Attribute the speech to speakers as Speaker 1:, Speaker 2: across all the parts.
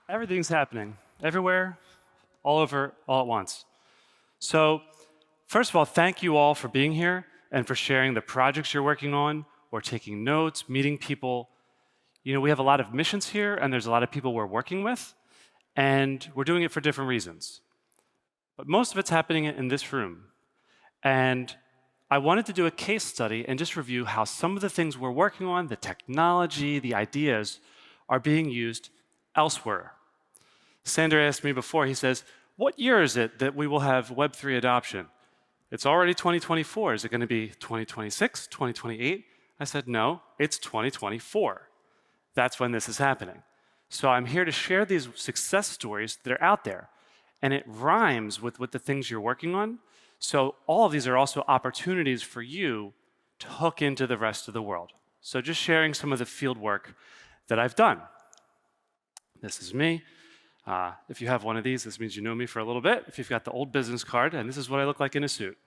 Speaker 1: Everything's happening, everywhere, all over, all at once. So, first of all, thank you all for being here and for sharing the projects you're working on or taking notes, meeting people. You know, we have a lot of missions here, and there's a lot of people we're working with, and we're doing it for different reasons. But most of it's happening in this room. And I wanted to do a case study and just review how some of the things we're working on, the technology, the ideas, are being used elsewhere. Sander asked me before, he says, what year is it that we will have Web3 adoption? It's already 2024. Is it going to be 2026, 2028? I said, no, it's 2024. That's when this is happening. So I'm here to share these success stories that are out there. And it rhymes with the things you're working on. So all of these are also opportunities for you to hook into the rest of the world. So just sharing some of the field work that I've done. This is me. If you have one of these, this means you know me for a little bit. If you've got the old business card, and this is what I look like in a suit.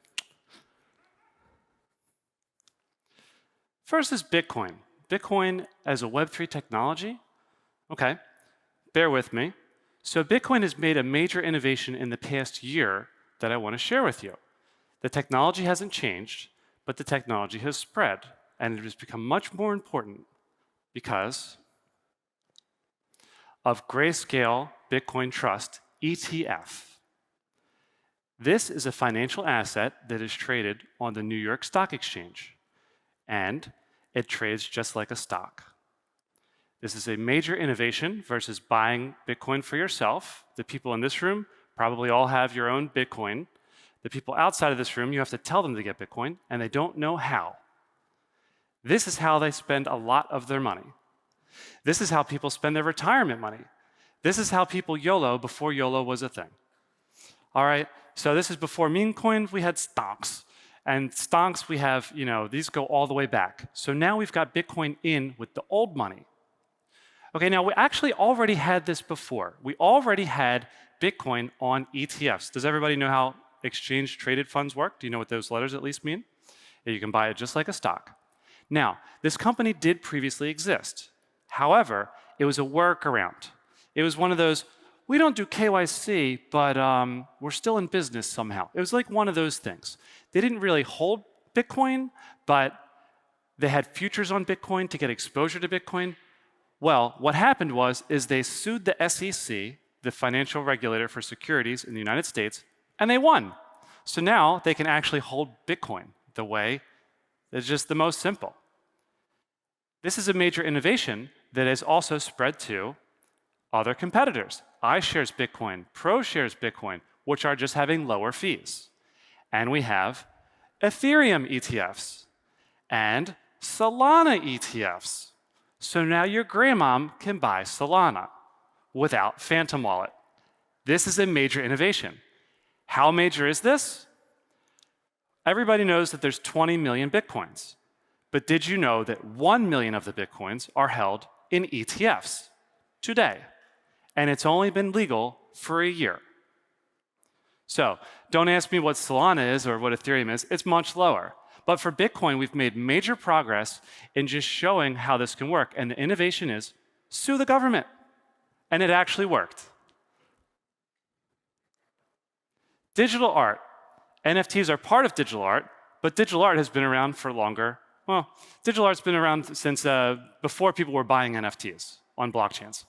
Speaker 1: First is Bitcoin. Bitcoin as a Web3 technology. Okay, bear with me. So Bitcoin has made a major innovation in the past year that I want to share with you. The technology hasn't changed, but the technology has spread, and it has become much more important because of Grayscale Bitcoin Trust, ETF. This is a financial asset that is traded on the New York Stock Exchange, and it trades just like a stock. This is a major innovation versus buying Bitcoin for yourself. The people in this room probably all have your own Bitcoin. The people outside of this room, you have to tell them to get Bitcoin, and they don't know how. This is how they spend a lot of their money. This is how people spend their retirement money. This is how people YOLO before YOLO was a thing. All right, so this is before meme coin, we had stonks. And stonks, we have, these go all the way back. So now we've got Bitcoin in with the old money. Okay, now we actually already had this before. We already had Bitcoin on ETFs. Does everybody know how exchange-traded funds work? Do you know what those letters at least mean? Yeah, you can buy it just like a stock. Now, this company did previously exist. However, it was a workaround. It was one of those, we don't do KYC, but we're still in business somehow. It was like one of those things. They didn't really hold Bitcoin, but they had futures on Bitcoin to get exposure to Bitcoin. Well, what happened is they sued the SEC, the financial regulator for securities in the United States, and they won. So now they can actually hold Bitcoin the way that's just the most simple. This is a major innovation that has also spread to other competitors. iShares Bitcoin, ProShares Bitcoin, which are just having lower fees. And we have Ethereum ETFs and Solana ETFs. So now your grandmom can buy Solana without Phantom Wallet. This is a major innovation. How major is this? Everybody knows that there's 20 million Bitcoins. But did you know that 1 million of the Bitcoins are held in ETFs today? And it's only been legal for a year. So don't ask me what Solana is or what Ethereum is. It's much lower. But for Bitcoin, we've made major progress in just showing how this can work. And the innovation is sue the government. And it actually worked. Digital art. NFTs are part of digital art, but digital art has been around for longer. Well, digital art's been around since before people were buying NFTs on blockchains.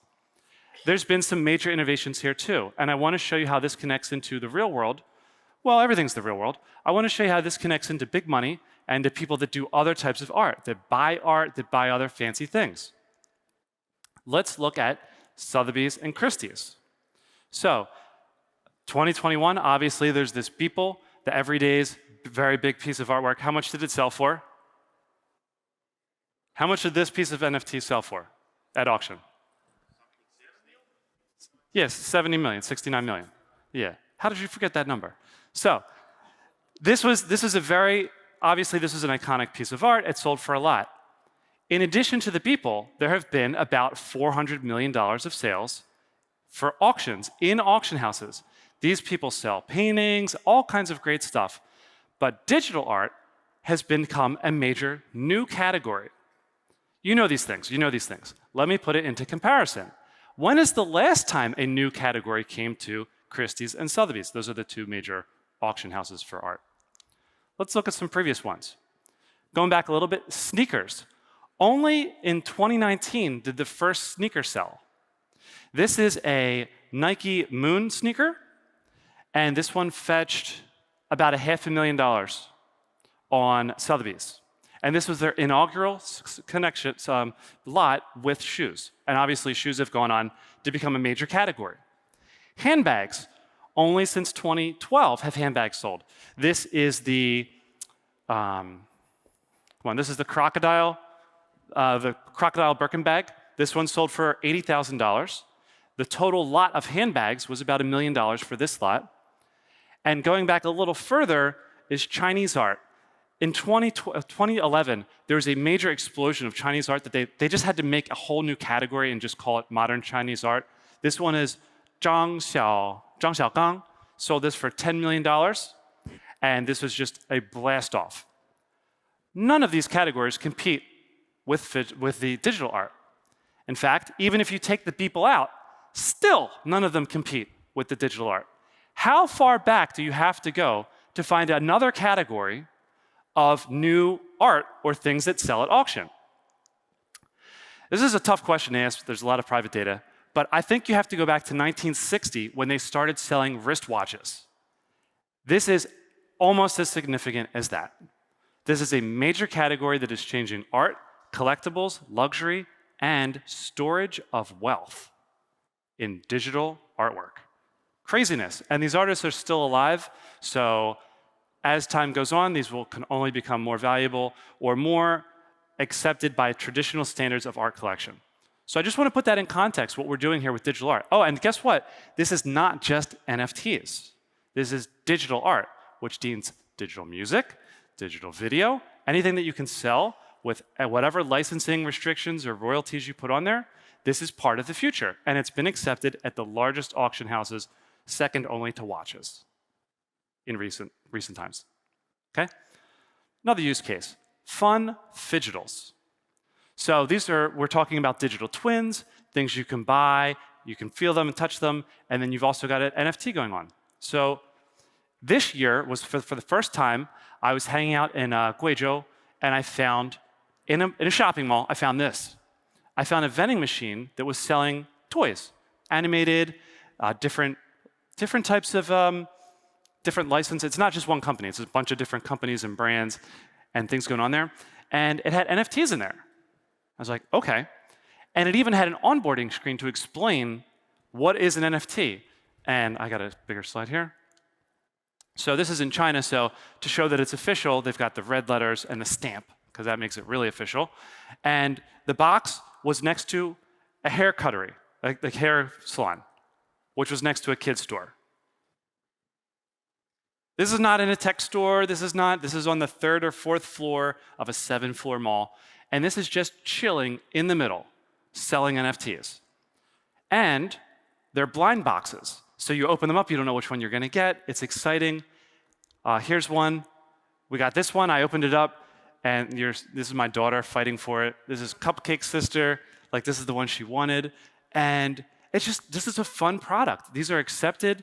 Speaker 1: There's been some major innovations here too, and I want to show you how this connects into the real world. Well, everything's the real world. I want to show you how this connects into big money and to people that do other types of art, that buy other fancy things. Let's look at Sotheby's and Christie's. So, 2021, obviously, there's this Beeple, the Everyday's very big piece of artwork. How much did it sell for? How much did this piece of NFT sell for at auction? Yes, 70 million, 69 million. Yeah. How did you forget that number? So, this is a very, obviously this is an iconic piece of art. It sold for a lot. In addition to the Beeple, there have been about $400 million of sales for auctions in auction houses. These people sell paintings, all kinds of great stuff. But digital art has become a major new category. You know these things. Let me put it into comparison. When is the last time a new category came to Christie's and Sotheby's? Those are the two major auction houses for art. Let's look at some previous ones. Going back a little bit, sneakers. Only in 2019 did the first sneaker sell. This is a Nike Moon sneaker, and this one fetched about $500,000 on Sotheby's. And this was their inaugural lot with shoes. And obviously, shoes have gone on to become a major category. Handbags. Only since 2012 have handbags sold. This is the this is the crocodile Birkin bag. This one sold for $80,000. The total lot of handbags was about $1 million for this lot. And going back a little further is Chinese art. In 2011, there was a major explosion of Chinese art that they just had to make a whole new category and just call it modern Chinese art. This one is Zhang Xiaogang, sold this for $10 million, and this was just a blast off. None of these categories compete with the digital art. In fact, even if you take the people out, still none of them compete with the digital art. How far back do you have to go to find another category of new art or things that sell at auction? This is a tough question to ask. There's a lot of private data. But I think you have to go back to 1960 when they started selling wristwatches. This is almost as significant as that. This is a major category that is changing art, collectibles, luxury, and storage of wealth in digital artwork. Craziness. And these artists are still alive, so as time goes on, these can only become more valuable or more accepted by traditional standards of art collection. So I just want to put that in context, what we're doing here with digital art. Oh, and guess what? This is not just NFTs. This is digital art, which means digital music, digital video, anything that you can sell with whatever licensing restrictions or royalties you put on there. This is part of the future, and it's been accepted at the largest auction houses, second only to watches in recent times. Okay? Another use case, fun fidgetals. So we're talking about digital twins, things you can buy, you can feel them and touch them, and then you've also got an NFT going on. So this year was for the first time, I was hanging out in Guizhou, and I found, in a shopping mall, I found this. I found a vending machine that was selling toys, animated, different types of different licenses. It's not just one company, it's a bunch of different companies and brands and things going on there. And it had NFTs in there. I was like, okay. And it even had an onboarding screen to explain what is an NFT. And I got a bigger slide here. So this is in China, so to show that it's official, they've got the red letters and the stamp, because that makes it really official. And the box was next to a hair cuttery, like the hair salon, which was next to a kid's store. This is not in a tech store, this is on the 3rd or 4th floor of a 7-floor mall. And this is just chilling in the middle, selling NFTs. And they're blind boxes. So you open them up, you don't know which one you're going to get. It's exciting. Here's one. We got this one. I opened it up, and this is my daughter fighting for it. This is Cupcake's sister. Like, this is the one she wanted. And this is a fun product. These are accepted.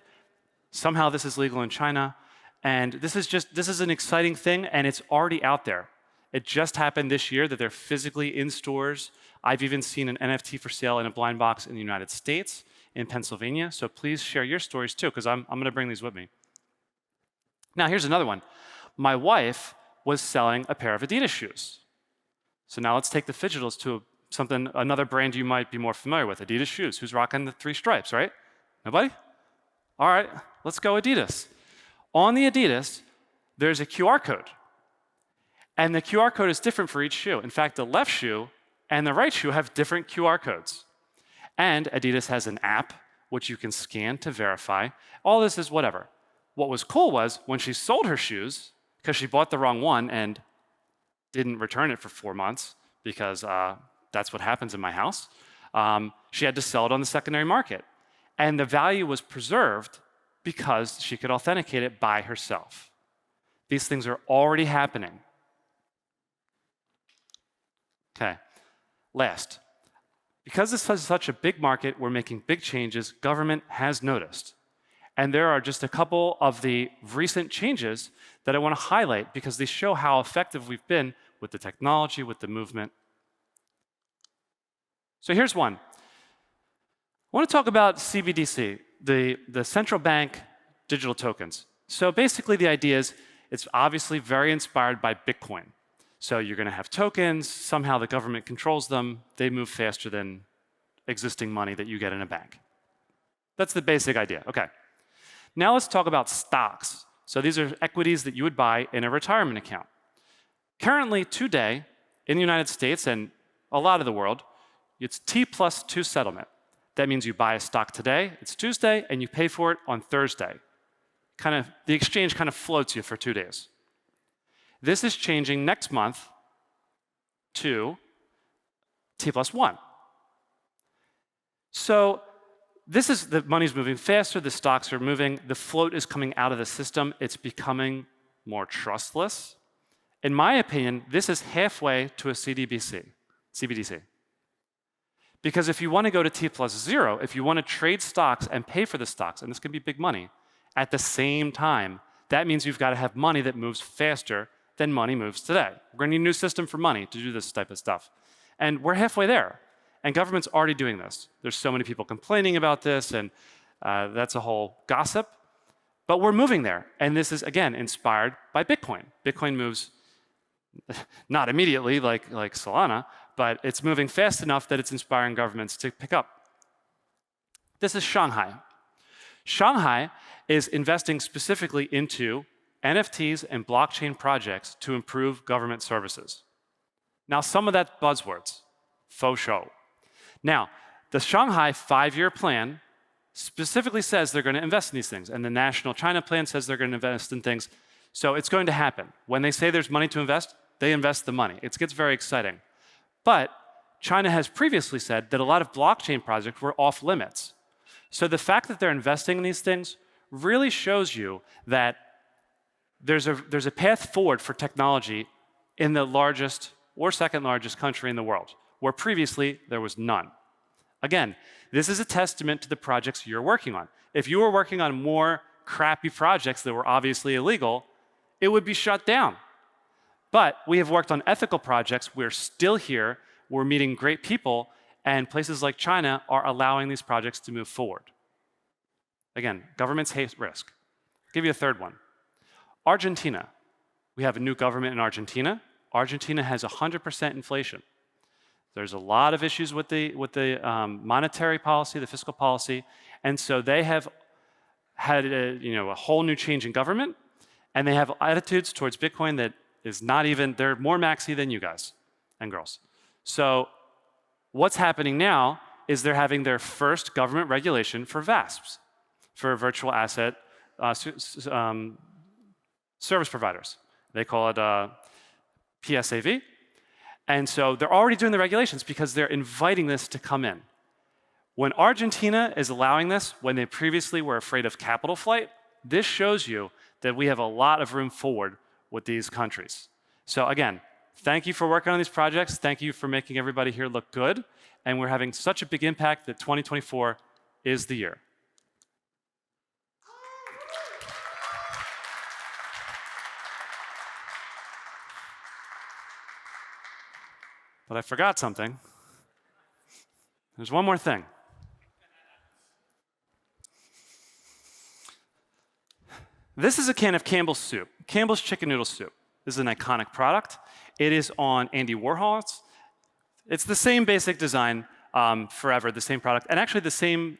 Speaker 1: Somehow this is legal in China. And this is an exciting thing, and it's already out there. It just happened this year that they're physically in stores. I've even seen an NFT for sale in a blind box in the United States, in Pennsylvania. So please share your stories too, because I'm going to bring these with me. Now, here's another one. My wife was selling a pair of Adidas shoes. So now let's take the fidgetals to another brand you might be more familiar with, Adidas shoes. Who's rocking the 3 stripes, right? Nobody? All right, let's go Adidas. On the Adidas, there's a QR code. And the QR code is different for each shoe. In fact, the left shoe and the right shoe have different QR codes. And Adidas has an app which you can scan to verify. All this is whatever. What was cool was when she sold her shoes, because she bought the wrong one and didn't return it for 4 months, because that's what happens in my house, she had to sell it on the secondary market. And the value was preserved because she could authenticate it by herself. These things are already happening. Okay, last. Because this is such a big market, we're making big changes, government has noticed. And there are just a couple of the recent changes that I want to highlight because they show how effective we've been with the technology, with the movement. So here's one. I want to talk about CBDC, the central bank digital tokens. So basically the idea is it's obviously very inspired by Bitcoin. So you're going to have tokens, somehow the government controls them, they move faster than existing money that you get in a bank. That's the basic idea. Okay. Now let's talk about stocks. So these are equities that you would buy in a retirement account. Currently, today, in the United States and a lot of the world, it's T+2 settlement. That means you buy a stock today, it's Tuesday, and you pay for it on Thursday. The exchange kind of floats you for 2 days. This is changing next month to T+1. So the money's moving faster, the stocks are moving, the float is coming out of the system, it's becoming more trustless. In my opinion, this is halfway to a CBDC. Because if you want to go to T+0, if you want to trade stocks and pay for the stocks, and this can be big money, at the same time, that means you've got to have money that moves faster than money moves today. We're going to need a new system for money to do this type of stuff. And we're halfway there. And government's already doing this. There's so many people complaining about this, and that's a whole gossip. But we're moving there. And this is, again, inspired by Bitcoin. Bitcoin moves not immediately like Solana, but it's moving fast enough that it's inspiring governments to pick up. This is Shanghai. Shanghai is investing specifically into NFTs and blockchain projects to improve government services. Now, some of that's buzzwords, faux show. Now, the Shanghai 5-year plan specifically says they're going to invest in these things, and the National China Plan says they're going to invest in things. So it's going to happen. When they say there's money to invest, they invest the money. It gets very exciting. But China has previously said that a lot of blockchain projects were off limits. So the fact that they're investing in these things really shows you that there's a path forward for technology in the largest or second largest country in the world, where previously there was none. Again, this is a testament to the projects you're working on. If you were working on more crappy projects that were obviously illegal, it would be shut down. But we have worked on ethical projects. We're still here. We're meeting great people. And places like China are allowing these projects to move forward. Again, governments hate risk. I'll give you a third one. Argentina. We have a new government in Argentina. Argentina has 100% inflation. There's a lot of issues with the monetary policy, the fiscal policy. And so they have had a whole new change in government. And they have attitudes towards Bitcoin that is not even, they're more maxi than you guys and girls. So what's happening now is they're having their first government regulation for VASPs, for virtual asset service providers. They call it PSAV. And so they're already doing the regulations because they're inviting this to come in. When Argentina is allowing this, when they previously were afraid of capital flight, this shows you that we have a lot of room forward with these countries. So again, thank you for working on these projects. Thank you for making everybody here look good. And we're having such a big impact that 2024 is the year. But I forgot something. There's one more thing. This is a can of Campbell's soup, Campbell's chicken noodle soup. This is an iconic product. It is on Andy Warhol's. It's the same basic design forever, the same product, and actually the same,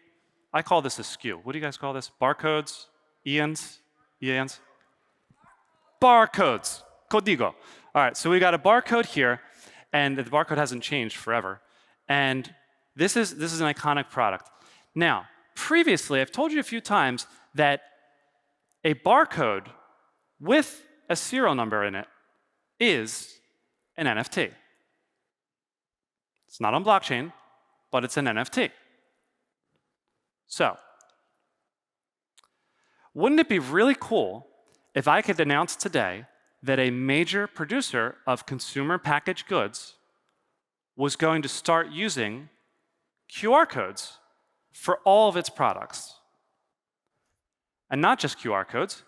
Speaker 1: I call this a SKU. What do you guys call this? Barcodes? EANs? EANs? Barcodes. Código. All right, so we got a barcode here, and the barcode hasn't changed forever. And this is an iconic product. Now, previously, I've told you a few times that a barcode with a serial number in it is an NFT. It's not on blockchain, but it's an NFT. So, wouldn't it be really cool if I could announce today that a major producer of consumer packaged goods was going to start using QR codes for all of its products. And not just QR codes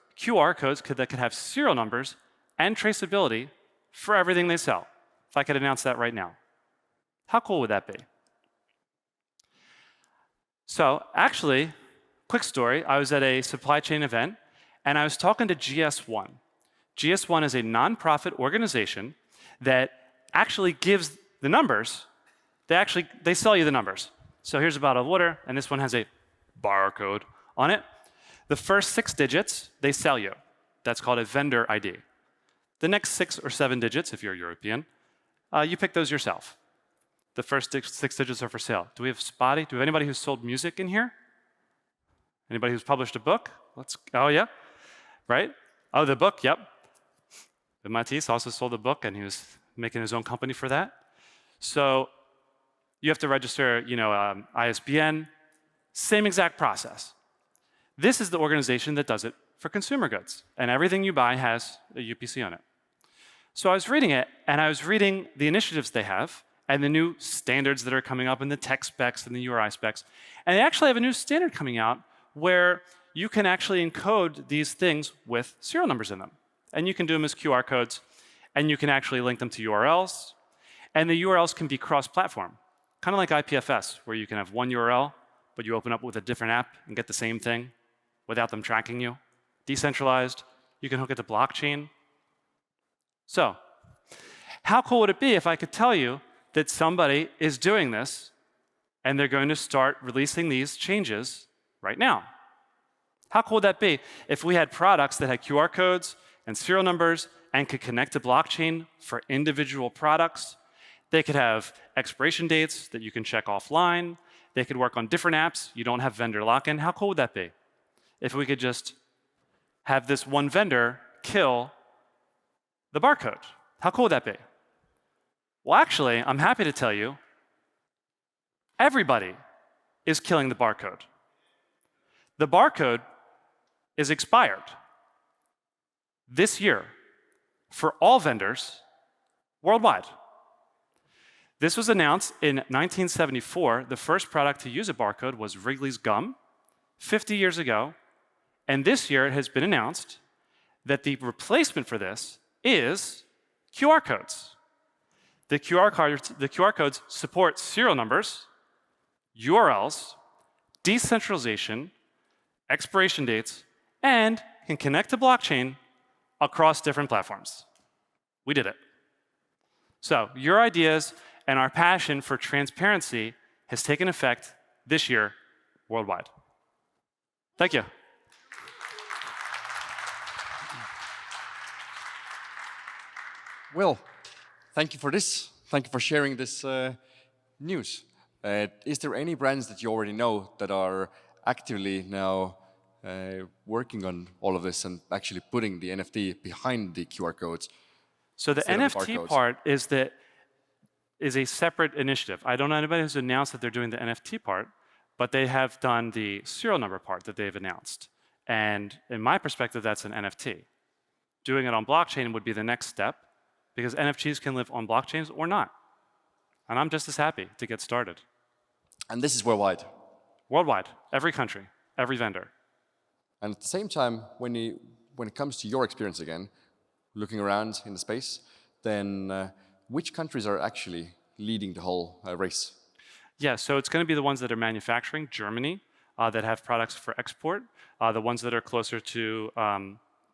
Speaker 1: that could have serial numbers and traceability for everything they sell. If I could announce that right now. How cool would that be? So actually, quick story, I was at a supply chain event and I was talking to GS1. GS1 is a nonprofit organization that actually gives the numbers. They sell you the numbers. So here's a bottle of water, and this one has a barcode on it. The first 6 digits, they sell you. That's called a vendor ID. The next 6 or 7 digits, if you're European, you pick those yourself. The first 6 digits are for sale. Do we have Spotty? Do we have anybody who's sold music in here? Anybody who's published a book? Oh yeah, right? Oh, the book, yep. Matisse also sold a book, and he was making his own company for that. So you have to register, ISBN, same exact process. This is the organization that does it for consumer goods, and everything you buy has a UPC on it. So I was reading it, and I was reading the initiatives they have, and the new standards that are coming up, and the tech specs and the URI specs. And they actually have a new standard coming out where you can actually encode these things with serial numbers in them. And you can do them as QR codes, and you can actually link them to URLs. And the URLs can be cross-platform, kind of like IPFS, where you can have one URL, but you open up with a different app and get the same thing without them tracking you. Decentralized, you can hook it to blockchain. So, how cool would it be if I could tell you that somebody is doing this and they're going to start releasing these changes right now? How cool would that be if we had products that had QR codes and serial numbers and could connect to blockchain for individual products? They could have expiration dates that you can check offline. They could work on different apps. You don't have vendor lock-in. How cool would that be if we could just have this one vendor kill the barcode? How cool would that be? Well, actually, I'm happy to tell you, everybody is killing the barcode. The barcode is expired this year for all vendors worldwide. This was announced in 1974. The first product to use a barcode was Wrigley's Gum, 50 years ago. And this year it has been announced that the replacement for this is QR codes. The QR codes support serial numbers, URLs, decentralization, expiration dates, and can connect to blockchain across different platforms. We did it. So your ideas and our passion for transparency has taken effect this year worldwide. Thank you.
Speaker 2: Well, thank you for this. Thank you for sharing this news. Is there any brands that you already know that are actively now working on all of this and actually putting the NFT behind the QR codes?
Speaker 1: So the NFT part is a separate initiative. I don't know anybody who's announced that they're doing the NFT part, but they have done the serial number part that they've announced. And in my perspective, that's an NFT. Doing it on blockchain would be the next step, because NFTs can live on blockchains or not. And I'm just as happy to get started.
Speaker 2: And this is worldwide?
Speaker 1: Worldwide, every country, every vendor.
Speaker 2: And at the same time, when it comes to your experience again, looking around in the space, then which countries are actually leading the whole race?
Speaker 1: Yeah, so it's going to be the ones that are manufacturing, Germany, that have products for export. The ones that are closer to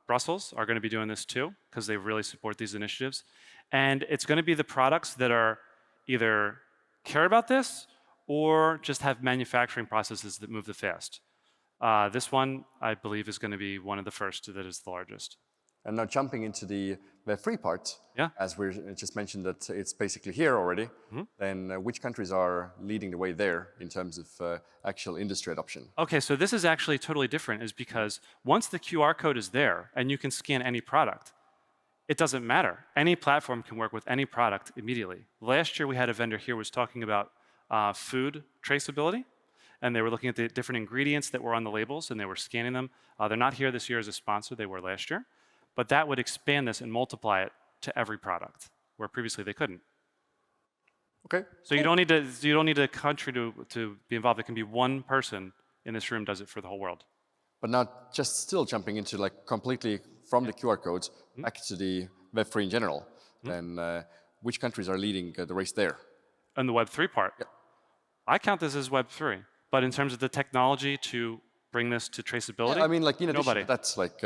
Speaker 1: Brussels are going to be doing this too, because they really support these initiatives. And it's going to be the products that are either care about this or just have manufacturing processes that move the fast. This one, I believe, is going to be one of the first that is the largest.
Speaker 2: And now jumping into the Web3 part,
Speaker 1: yeah.
Speaker 2: As we just mentioned that it's basically here already, then which countries are leading the way there in terms of actual industry adoption?
Speaker 1: Okay, so this is actually totally different, is because once the QR code is there and you can scan any product, it doesn't matter. Any platform can work with any product immediately. Last year we had a vendor here who was talking about food traceability, and they were looking at the different ingredients that were on the labels and they were scanning them. They're not here this year as a sponsor, they were last year. But that would expand this and multiply it to every product, where previously they couldn't.
Speaker 2: Okay.
Speaker 1: So you don't need a country to be involved. It can be one person in this room does it for the whole world.
Speaker 2: But now just still jumping into like completely from the QR codes back to the Web3 in general, then which countries are leading the race there?
Speaker 1: And the Web3 part, I count this as Web3. But in terms of the technology to bring this to traceability,
Speaker 2: I mean, like in addition,
Speaker 1: nobody.
Speaker 2: that's like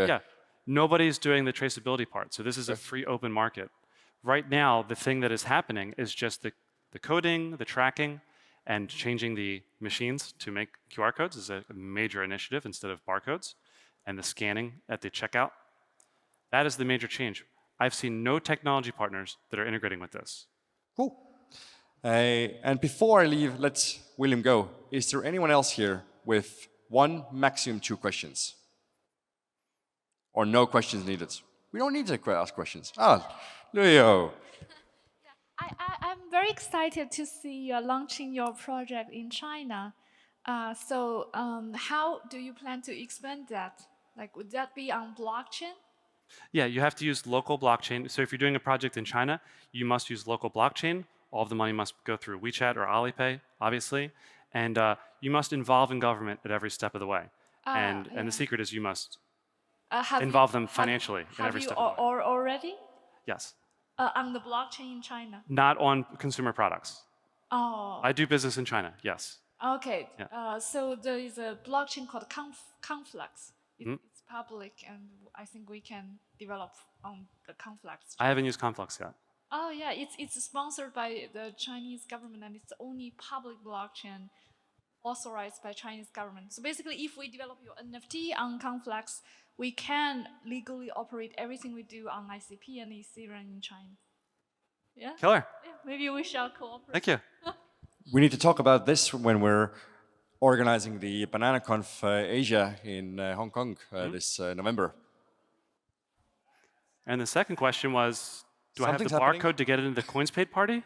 Speaker 1: Nobody's doing the traceability part. So this is a free open market. Right now, the thing that is happening is just the coding, the tracking, and changing the machines to make QR codes is a major initiative instead of barcodes, and the scanning at the checkout. That is the major change. I've seen no technology partners that are integrating with this.
Speaker 2: Cool. And before I leave, let William go. Is there anyone else here with one, maximum 2 questions? Or no questions needed? We don't need to ask questions. Leo.
Speaker 3: I'm very excited to see you launching your project in China. How do you plan to expand that? Like, would that be on blockchain?
Speaker 1: Yeah, you have to use local blockchain. So if you're doing a project in China, you must use local blockchain. All of the money must go through WeChat or Alipay, obviously. And you must involve in government at every step of the way. And the secret is you must involve them financially in every step of the way.
Speaker 3: Already?
Speaker 1: Yes.
Speaker 3: On the blockchain in China?
Speaker 1: Not on consumer products.
Speaker 3: Oh.
Speaker 1: I do business in China, yes.
Speaker 3: Okay.
Speaker 1: Yeah.
Speaker 3: So there is a blockchain called Conflux. It's public, and I think we can develop on the Conflux.
Speaker 1: I haven't used Conflux yet.
Speaker 3: Oh yeah, it's sponsored by the Chinese government, and it's the only public blockchain authorized by Chinese government. So basically, if we develop your NFT on Conflux, we can legally operate everything we do on ICP and Ethereum in China. Yeah?
Speaker 1: Killer.
Speaker 3: Yeah, maybe we shall cooperate.
Speaker 1: Thank you.
Speaker 2: We need to talk about this when we're organizing the BananaConf Asia in Hong Kong this November.
Speaker 1: And the second question was, do I have the
Speaker 2: Something's
Speaker 1: barcode to get into the CoinsPaid party?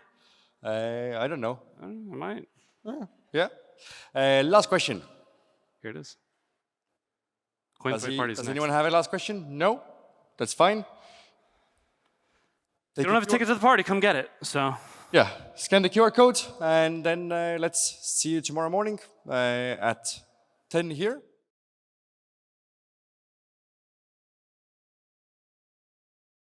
Speaker 2: I don't know.
Speaker 1: I might.
Speaker 2: Yeah. Last question.
Speaker 1: Here it is.
Speaker 2: Does anyone have a last question? No? That's fine.
Speaker 1: You don't have a ticket to the party, come get it. So.
Speaker 2: Yeah, scan the QR code, and then let's see you tomorrow morning at 10 here.